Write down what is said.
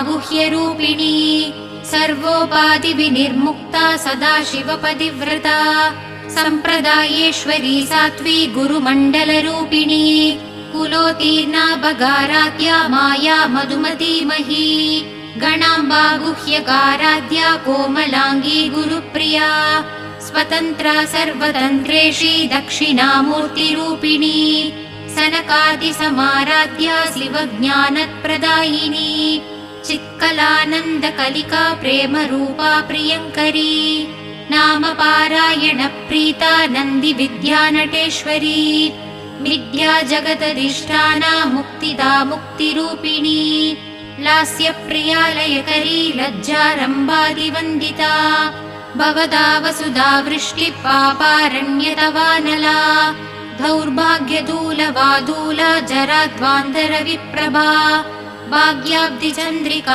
गुह्यरूपिणी सर्वोपाधिविनिर्मुक्ता सदाशिवपतिव्रता सम्प्रदायेश्वरी सात्वी गुरुमण्डलरूपिणी कुलोत्तीर्णा बगाराध्या माया मधुमतीमही गणाम्बा गुह्यकाराध्या कोमलाङ्गी गुरुप्रिया स्वतन्त्रा सर्वतन्त्रेशी दक्षिणामूर्तिरूपिणी सनकादिसमाराध्या शिवज्ञानप्रदायिनी चित्कलानन्दकलिका प्रेमरूपा प्रियङ्करी नामपारायणप्रीता नन्दिविद्यानटेश्वरी विद्या जगदधिष्ठाना मुक्तिदा मुक्तिरूपिणी लास्यप्रिया लयकरी लज्जारम्भादिवन्दिता भवदा वसुधा वृष्टिपापारण्यतवानला दौर्भाग्यदूलवादूला जराध्वान्तरविप्रभा भाग्याब्धिचन्द्रिका